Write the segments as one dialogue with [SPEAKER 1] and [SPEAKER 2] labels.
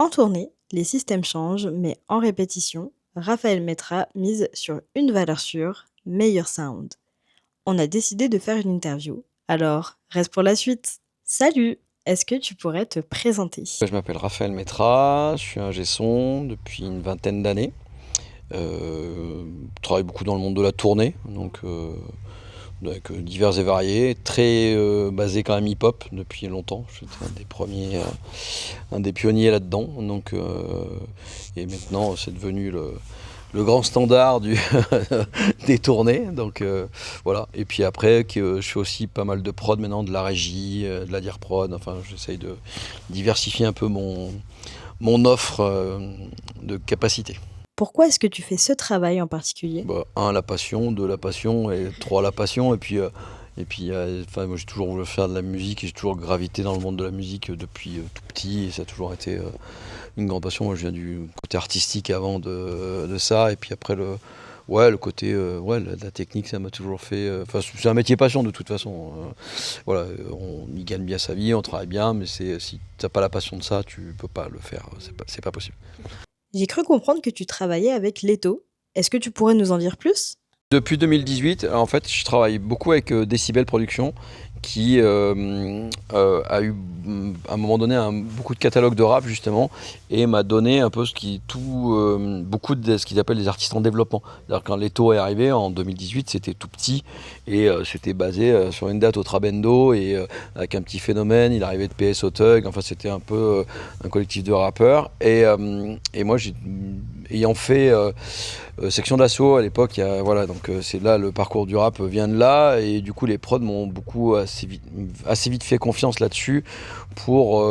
[SPEAKER 1] En tournée, les systèmes changent, mais en répétition, Raphaël Metra mise sur une valeur sûre, meilleur sound. On a décidé de faire une interview. Alors, reste pour la suite. Salut! Est-ce que tu pourrais te présenter?
[SPEAKER 2] Je m'appelle Raphaël Metra, je suis ingé son depuis une vingtaine d'années. Je travaille beaucoup dans le monde de la tournée, donc avec divers et variés, très basé quand même hip-hop depuis longtemps. J'étais un des premiers, un des pionniers là-dedans. Et maintenant, c'est devenu le grand standard des tournées. Voilà. Et puis après, je fais aussi pas mal de prod maintenant, de la régie, de la dire prod. Enfin, j'essaye de diversifier un peu mon offre de capacité.
[SPEAKER 1] Pourquoi est-ce que tu fais ce travail en particulier?
[SPEAKER 2] Bah, un, la passion, deux, la passion, et trois, la passion. Enfin, moi, j'ai toujours voulu faire de la musique et j'ai toujours gravité dans le monde de la musique depuis tout petit. Et ça a toujours été une grande passion. Moi, je viens du côté artistique avant de ça. Et puis après, le côté, la technique, ça m'a toujours fait. Enfin, c'est un métier passion de toute façon. Voilà, on y gagne bien sa vie, on travaille bien, mais si t'as pas la passion de ça, tu peux pas le faire. C'est pas possible.
[SPEAKER 1] J'ai cru comprendre que tu travaillais avec Leto. Est-ce que tu pourrais nous en dire plus?
[SPEAKER 2] Depuis 2018, en fait, je travaille beaucoup avec Decibel Productions, qui a eu à un moment donné beaucoup de catalogues de rap justement, et m'a donné un peu beaucoup de ce qu'ils appellent des artistes en développement. C'est-à-dire quand Leto est arrivé en 2018, c'était tout petit et c'était basé sur une date au Trabendo et avec un petit phénomène. Il arrivait de PS au Thug. Enfin, c'était un peu un collectif de rappeurs. Et moi, ayant fait section d'assaut à l'époque, voilà, donc c'est là le parcours du rap vient de là, et du coup les prods m'ont beaucoup assez vite fait confiance là-dessus pour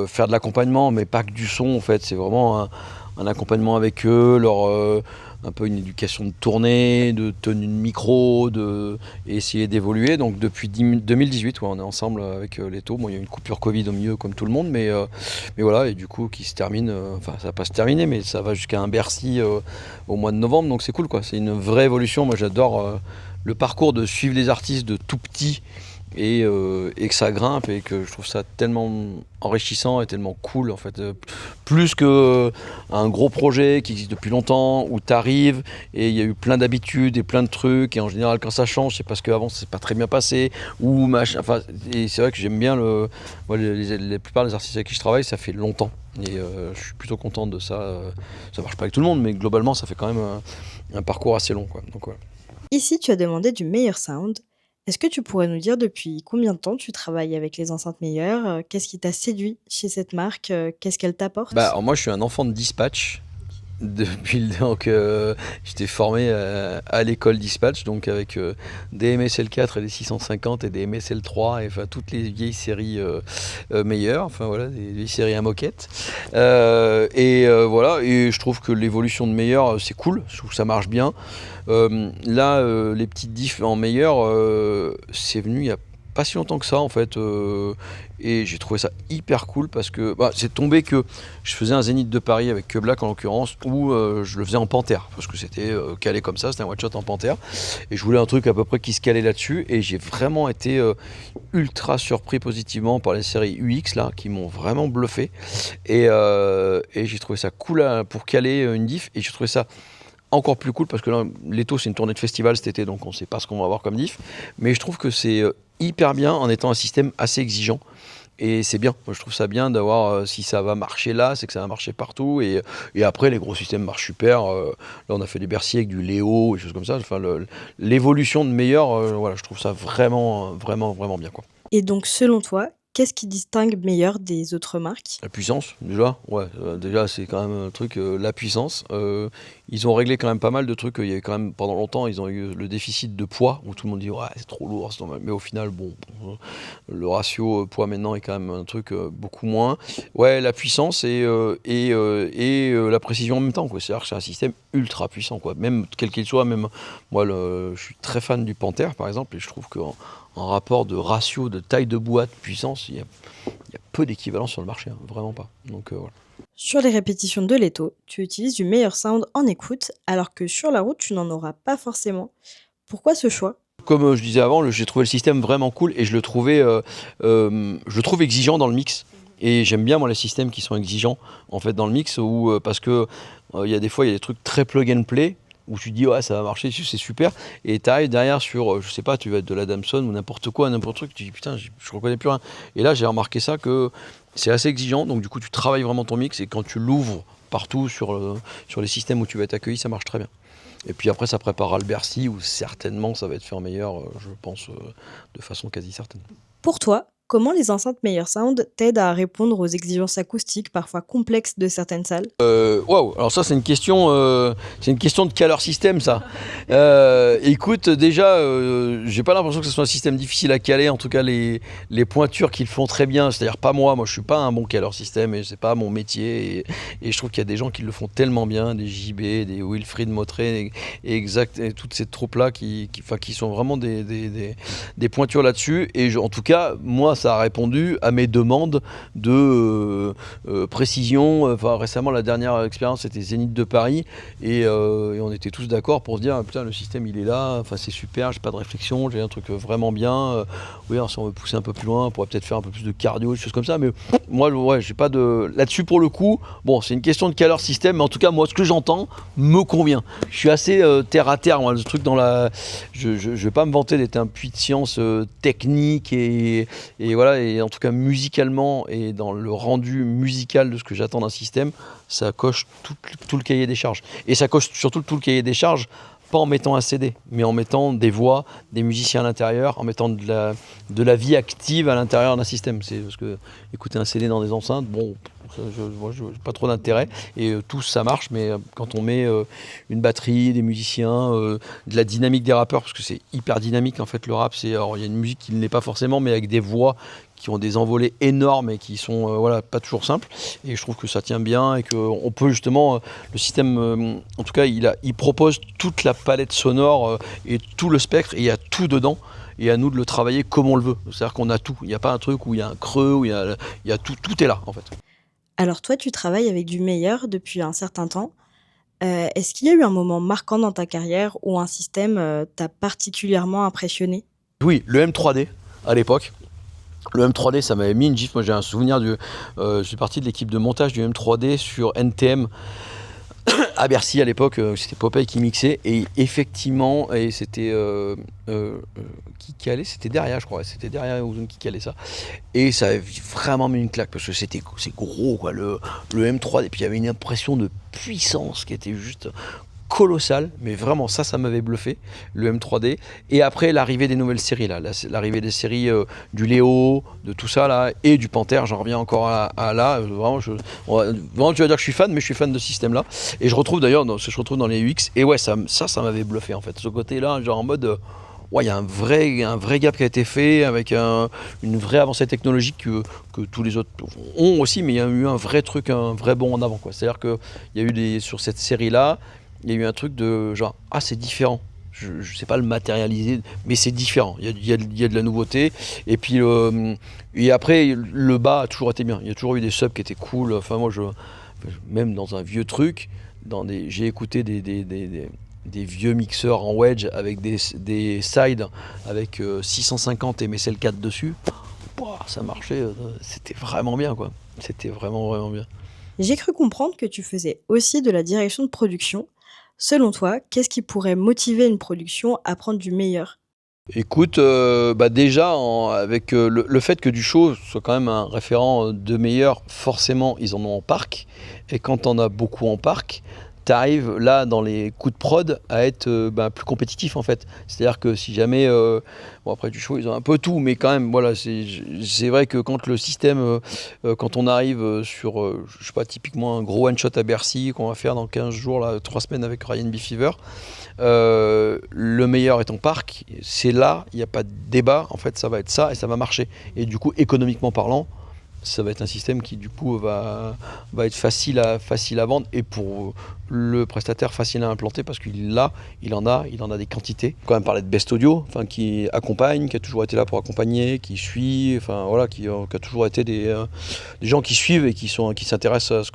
[SPEAKER 2] faire de l'accompagnement, mais pas que du son en fait. C'est vraiment un accompagnement avec eux, un peu une éducation de tournée, de tenue de micro, et essayer d'évoluer. Donc depuis 2018, ouais, on est ensemble avec Leto. Bon, il y a eu une coupure Covid au milieu comme tout le monde, mais voilà, et du coup qui se termine, enfin ça va pas se terminer, mais ça va jusqu'à un Bercy au mois de novembre, donc c'est cool quoi. C'est une vraie évolution. Moi j'adore le parcours de suivre les artistes de tout petit et que ça grimpe, et que je trouve ça tellement enrichissant et tellement cool en fait, plus que un gros projet qui existe depuis longtemps où tu arrives et il y a eu plein d'habitudes et plein de trucs, et en général quand ça change c'est parce qu'avant c'est pas très bien passé ou machin. Enfin, et c'est vrai que j'aime bien moi, la plupart des artistes avec qui je travaille, ça fait longtemps, et je suis plutôt content de ça. Ça marche pas avec tout le monde, mais globalement ça fait quand même un parcours assez long quoi. Donc, ouais.
[SPEAKER 1] Ici, tu as demandé du meilleur sound. Est-ce que tu pourrais nous dire depuis combien de temps tu travailles avec les enceintes meilleures? Qu'est-ce qui t'a séduit chez cette marque? Qu'est-ce qu'elle
[SPEAKER 2] Bah,
[SPEAKER 1] t'apporte?
[SPEAKER 2] alors moi je suis un enfant de Dispatch. J'étais formé à l'école Dispatch, donc avec des MSL4 et des 650 et des MSL3, et enfin toutes les vieilles séries meilleures, enfin voilà, des vieilles séries à moquette. Voilà, et je trouve que l'évolution de meilleur c'est cool, je trouve que ça marche bien. Les petites diffs en meilleur, c'est venu il y a pas si longtemps que ça en fait, et j'ai trouvé ça hyper cool parce que c'est tombé que je faisais un Zénith de Paris avec Que Black en l'occurrence, où je le faisais en panthère parce que c'était calé comme ça, c'était un one shot en panthère, et je voulais un truc à peu près qui se calait là-dessus, et j'ai vraiment été ultra surpris positivement par les séries UX là qui m'ont vraiment bluffé, et j'ai trouvé ça cool pour caler une diff, et j'ai trouvé ça encore plus cool parce que là, Leto, c'est une tournée de festival cet été, donc on ne sait pas ce qu'on va avoir comme diff. Mais je trouve que c'est hyper bien en étant un système assez exigeant. Et c'est bien. Moi, je trouve ça bien d'avoir, si ça va marcher là, c'est que ça va marcher partout. Et après, les gros systèmes marchent super. Là, on a fait des Bercy avec du Léo et choses comme ça. Enfin, l'évolution de meilleur, voilà, je trouve ça vraiment, vraiment, vraiment bien, quoi.
[SPEAKER 1] Et donc, selon toi, qu'est-ce qui distingue meilleur des autres marques?
[SPEAKER 2] La puissance, déjà, ouais, déjà c'est quand même un truc, la puissance. Ils ont réglé quand même pas mal de trucs. Il y avait quand même pendant longtemps, ils ont eu le déficit de poids où tout le monde dit ouais c'est trop lourd, c'est normal. Mais au final, bon, le ratio poids maintenant est quand même un truc beaucoup moins. Ouais, la puissance et la précision en même temps, quoi. C'est-à-dire que c'est un système ultra puissant, quoi. Même quel qu'il soit, même moi, je suis très fan du Panther par exemple, et je trouve qu'en rapport de ratio de taille de boîte, puissance, il y a peu d'équivalent sur le marché, hein, vraiment pas. Donc voilà.
[SPEAKER 1] Sur les répétitions de Leto, tu utilises du meilleur sound en écoute, alors que sur la route, tu n'en auras pas forcément. Pourquoi ce choix?
[SPEAKER 2] Comme je disais avant, j'ai trouvé le système vraiment cool, et je le trouve exigeant dans le mix. Et j'aime bien, moi, les systèmes qui sont exigeants, en fait, dans le mix, parce que il y a des fois, il y a des trucs très plug and play, où tu dis, ouais, ça va marcher, c'est super. Et tu arrives derrière sur, je sais pas, tu vas être de la Damson ou n'importe quoi, n'importe truc, tu dis, putain, je reconnais plus rien. Et là, j'ai remarqué ça, que c'est assez exigeant, donc du coup, tu travailles vraiment ton mix, et quand tu l'ouvres partout sur les systèmes où tu vas être accueilli, ça marche très bien. Et puis après, ça préparera le Bercy, où certainement, ça va être fait en meilleur, je pense, de façon quasi certaine.
[SPEAKER 1] Pour toi, comment les enceintes Meilleur Sound t'aident à répondre aux exigences acoustiques parfois complexes de certaines salles?
[SPEAKER 2] Waouh, alors ça c'est une question de caleur système ça. Écoute, déjà, j'ai pas l'impression que ce soit un système difficile à caler, en tout cas les pointures qu'ils font très bien, c'est-à-dire pas moi je suis pas un bon caleur système et c'est pas mon métier et je trouve qu'il y a des gens qui le font tellement bien, des JB, des Wilfried Motré et exact, et toutes ces troupes là qui sont vraiment des pointures là-dessus et en tout cas, moi ça a répondu à mes demandes de précision. Enfin, récemment, la dernière expérience c'était Zénith de Paris et on était tous d'accord pour se dire putain, le système il est là, enfin c'est super, j'ai pas de réflexion, j'ai un truc vraiment bien. Oui, alors, si on veut pousser un peu plus loin, on pourrait peut-être faire un peu plus de cardio, des choses comme ça, mais moi ouais, j'ai pas de là-dessus pour le coup. Bon, c'est une question de caleur système, mais en tout cas moi ce que j'entends me convient. Je suis assez terre à terre, moi, le truc dans la je vais pas me vanter d'être un puits de science technique et voilà, et en tout cas musicalement et dans le rendu musical de ce que j'attends d'un système, ça coche tout le cahier des charges. Et ça coche surtout tout le cahier des charges, pas en mettant un CD, mais en mettant des voix, des musiciens à l'intérieur, en mettant de la vie active à l'intérieur d'un système. C'est parce que écouter un CD dans des enceintes, bon, moi je n'ai pas trop d'intérêt. Et tout ça marche, mais quand on met une batterie, des musiciens, de la dynamique des rappeurs, parce que c'est hyper dynamique en fait le rap, alors il y a une musique qui ne l'est pas forcément, mais avec des voix qui ont des envolées énormes et qui sont voilà, pas toujours simples. Et je trouve que ça tient bien et qu'on peut justement, le système, en tout cas, il propose toute la palette sonore et tout le spectre, et il y a tout dedans. Et à nous de le travailler comme on le veut. C'est-à-dire qu'on a tout. Il n'y a pas un truc où il y a un creux, où il y a tout. Tout est là, en fait.
[SPEAKER 1] Alors toi, tu travailles avec du meilleur depuis un certain temps. Est-ce qu'il y a eu un moment marquant dans ta carrière où un système, t'a particulièrement impressionné?
[SPEAKER 2] Oui, le M3D, à l'époque. Le M3D, ça m'avait mis une gifle. Moi, j'ai un souvenir je suis parti de l'équipe de montage du M3D sur NTM à Bercy à l'époque. C'était Popeye qui mixait. Et effectivement, et c'était qui calait, c'était derrière, je crois. C'était derrière Ozone qui calait ça. Et ça avait vraiment mis une claque parce que c'est gros, quoi, le M3D. Et puis il y avait une impression de puissance qui était juste colossal, mais vraiment ça m'avait bluffé, le M3D. Et après l'arrivée des nouvelles séries là, l'arrivée des séries du Léo, de tout ça là, et du Panthère, j'en reviens encore à là, vraiment, vraiment tu vas dire que je suis fan, mais je suis fan de ce système là. Et je retrouve d'ailleurs dans les UX, et ouais, ça m'avait bluffé en fait, ce côté là, genre en mode ouais, il y a un vrai gap qui a été fait avec une vraie avancée technologique que tous les autres ont aussi, mais il y a eu un vrai truc, un vrai bond en avant, quoi. C'est-à-dire qu'il y a eu sur cette série là, il y a eu un truc de genre, ah, c'est différent. Je ne sais pas le matérialiser, mais c'est différent. Il y a de la nouveauté. Et puis, et après, le bas a toujours été bien. Il y a toujours eu des subs qui étaient cool. Enfin, moi, même dans un vieux truc, j'ai écouté des vieux mixeurs en wedge avec des sides avec 650 MSL 4 dessus. Pouah, ça marchait. C'était vraiment bien, quoi. C'était vraiment bien.
[SPEAKER 1] J'ai cru comprendre que tu faisais aussi de la direction de production. Selon toi, qu'est-ce qui pourrait motiver une production à prendre du meilleur?
[SPEAKER 2] Écoute, déjà avec le fait que Duchot soit quand même un référent de meilleur, forcément ils en ont en parc. Et quand on a beaucoup en parc, tu arrives là dans les coups de prod à être plus compétitif en fait. C'est-à-dire que si jamais, bon après Duchot ils ont un peu tout, mais quand même voilà, c'est vrai que quand le système, quand on arrive sur, je sais pas, typiquement un gros one shot à Bercy qu'on va faire dans 15 jours, là, 3 semaines avec Ryan B. Fever. Le meilleur est en parc, c'est là, il n'y a pas de débat, en fait ça va être ça et ça va marcher. Et du coup, économiquement parlant, ça va être un système qui du coup va être facile à vendre et pour le prestataire facile à implanter parce qu'il en a des quantités. Quand même parler de Best Audio, enfin qui accompagne, qui a toujours été là pour accompagner, qui suit, enfin voilà, qui a toujours été des gens qui suivent et qui s'intéressent à ce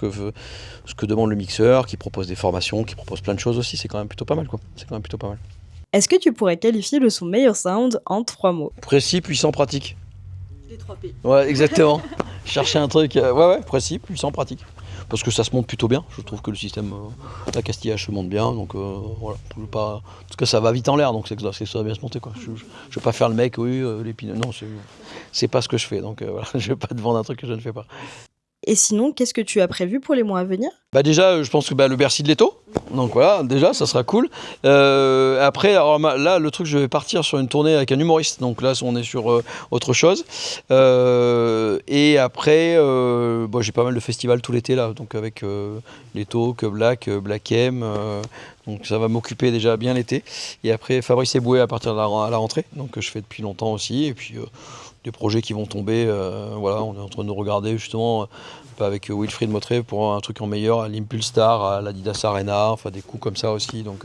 [SPEAKER 2] que demande le mixeur, qui propose des formations, qui propose plein de choses aussi. C'est quand même plutôt pas mal, quoi. C'est quand même plutôt pas mal.
[SPEAKER 1] Est-ce que tu pourrais qualifier le son Meilleur Sound en 3 mots?
[SPEAKER 2] Précis, puissant, pratique.
[SPEAKER 1] Les 3 P.
[SPEAKER 2] Ouais, exactement. Chercher un truc, ouais, précis, puissant, pratique. Parce que ça se monte plutôt bien. Je trouve que le système d'accastillage se monte bien. Donc voilà. En tout cas, ça va vite en l'air, donc c'est que ça va bien se monter, quoi. Je ne vais pas faire le mec, oui, l'épineux. Non, c'est pas ce que je fais. Donc voilà, je vais pas te vendre un truc que je ne fais pas.
[SPEAKER 1] Et sinon, qu'est-ce que tu as prévu pour les mois à venir?
[SPEAKER 2] Bah déjà, je pense que le Bercy de Leto. Donc voilà, déjà, ça sera cool. Après, alors, là, le truc, je vais partir sur une tournée avec un humoriste. Donc là, on est sur autre chose. Et après, bon, j'ai pas mal de festivals tout l'été là, donc avec Leto, Que Black, Black M. Donc ça va m'occuper déjà bien l'été. Et après, Fabrice Eboué à partir de à la rentrée. Donc je fais depuis longtemps aussi. Et puis des projets qui vont tomber. Voilà, on est en train de regarder justement avec Wilfried Motré pour un truc en meilleur à l'Impulstar, à l'Adidas Arena, enfin des coups comme ça aussi. Donc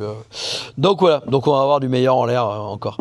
[SPEAKER 2] voilà, donc on va avoir du meilleur en l'air encore.